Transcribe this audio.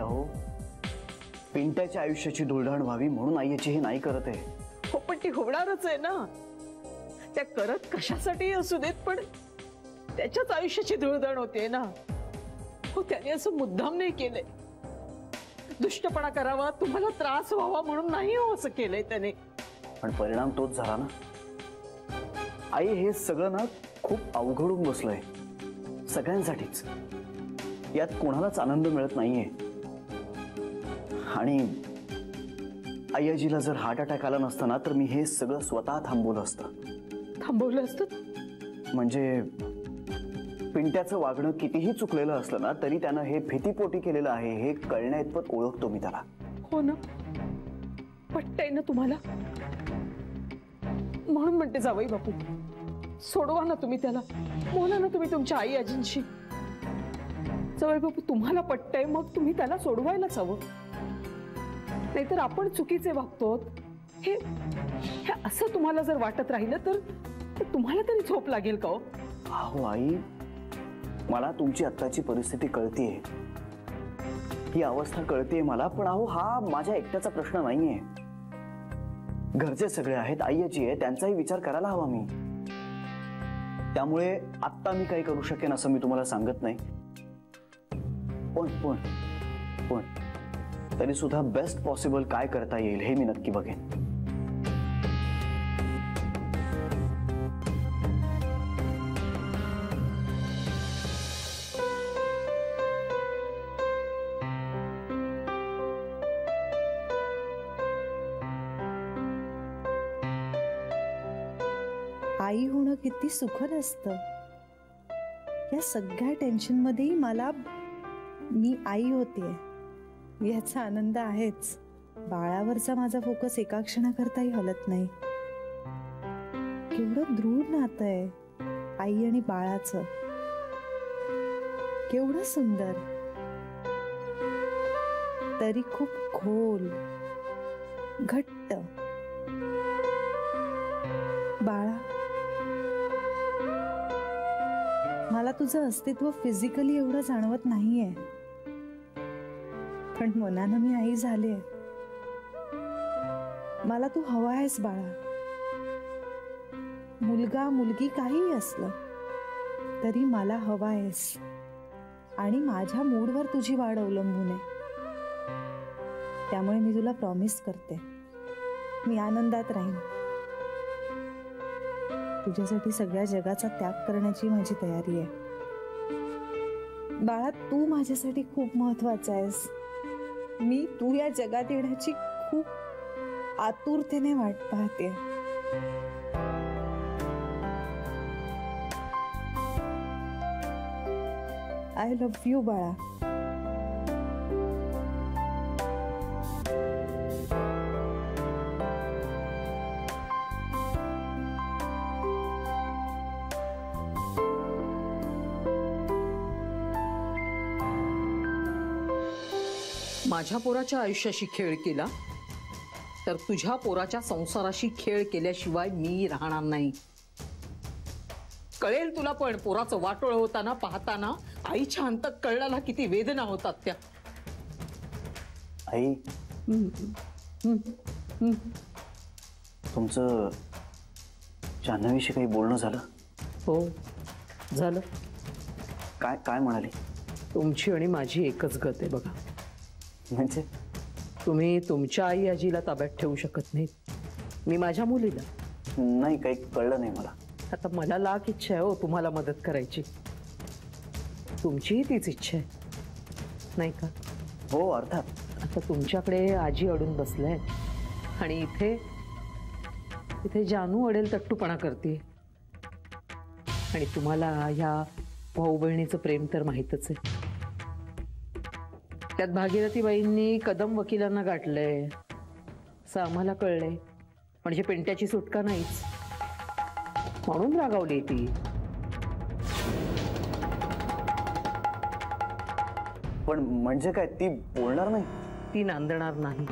हो, पिंट्याच्या आयुष्याची धुळधाण व्हावी म्हणून आईची हे नाही करत आहे. हो पण ती होणारच आहे ना. त्या करत कशासाठी असू देत, पण त्याच्याच आयुष्याची धुळधाण होते ना. हो त्याने असं मुद्दाम नाही केलंय. दुष्टपणा करावा, तुम्हाला त्रास व्हावा म्हणून नाही हो असं केलंय त्याने. पण परिणाम तोच झाला ना. आई हे सगळं ना खूप अवघडून बसलंय सगळ्यांसाठीच. यात कोणालाच आनंद मिळत नाहीये. आणि आईजीला जर हार्ट अटॅक आला नसता ना तर मी हे सगळं स्वतः थांबवलं असतं. थांबवलं असतं म्हणजे पिंट्याचं वागणं कितीही चुकलेलं असलं ना तरी त्यानं हे भीतीपोटी केलेलं आहे हे कळण्याइतपत ओळखतो मी त्याला. हो ना, पटतंय ना तुम्हाला. म्हणून म्हणते जावई बापू, सोडवा ना तुम्ही त्याला. बोला ना तुम्ही तुमच्या आई आजींशी. जावई बापू तुम्हाला पटतंय मग तुम्ही त्याला सोडवायलाच हवं. नाहीतर आपण चुकीचे वागतो हे असं तुम्हाला जर वाटत राहिलं तर तुम्हाला तरी झोप लागेल का हो? अहो आई, मला तुमची आत्ताची परिस्थिती कळतीये, ही अवस्था कळतीये मला. पण अहो हा माझ्या एकट्याचा प्रश्न नाहीये. घरचे सगळे आहेत, आई आजी आहे, त्यांचाही विचार करायला हवा मी. त्यामुळे आत्ता मी काही करू शकेन असं मी तुम्हाला सांगत नाही. पण तरी सुद्धा बेस्ट पॉसिबल काय करता येईल हे मी नक्की बघेन. आई होणं किती सुखद असतं. या सगळ्या टेन्शन मध्ये मला मी आई होते याचा आनंद आहेच. बाळावरचा माझा फोकस एका क्षणाकरताही हलत नाही. केवढं दृढ नातं आहे आई आणि बाळाचं. केवढं सुंदर, तरी खूप खोल, घट्ट. बाळा, मला तुझं अस्तित्व फिजिकली एवढं जाणवत नाहीये, पण मनानं मी आई झाले. मला तू हवा आहेस बाळा. मुलगा मुलगी काहीही असलं तरी मला हवा आहेस. आणि माझ्या मूडवर तुझी वाढ अवलंबून आहे. त्यामुळे मी तुला प्रॉमिस करते, मी आनंदात राहीन. तुझ्यासाठी सगळ्या जगाचा त्याग करण्याची माझी तयारी आहे. बाळा, तू माझ्यासाठी खूप महत्वाचा आहेस. मी तू या जगात येण्याची खूप आतुरतेने वाट पाहते. आय लव्ह यू बाळा. माझ्या पोराच्या आयुष्याशी खेळ केला तर तुझ्या पोराच्या संसाराशी खेळ केल्याशिवाय मी राहणार नाही. कळेल तुला. पण पोराचं वाटोळ होताना पाहताना आईच्या अंतःकरणाला किती वेदना होतात त्या. आई, तुमचं जान्हवीशी काही बोलणं झालं? हो झालं. काय काय म्हणाली? तुमची आणि माझी एकच गत आहे बघा. म्हणजे तुम्ही तुमच्या आई आजीला ताब्यात ठेवू शकत नाही, मी माझ्या मुलीला. नाही, काही कळलं नाही मला. आता मला लाख इच्छा आहे हो तुम्हाला मदत करायची. तुमचीही तीच इच्छा आहे नाही का? हो अर्थात. आता तुमच्याकडे आजी अडून बसलाय आणि इथे इथे जानू अडेल तट्टूपणा करते. आणि तुम्हाला ह्या भाऊ बहिणीचं प्रेम तर माहीतच आहे. त्यात भागीरथीबाईंनी कदम वकिलांना गाठलंय असं आम्हाला कळलंय. म्हणजे पिंट्याची सुटका नाहीच म्हणून रागावली ती. पण म्हणजे काय, ती बोलणार नाही? ती नांदणार नाही.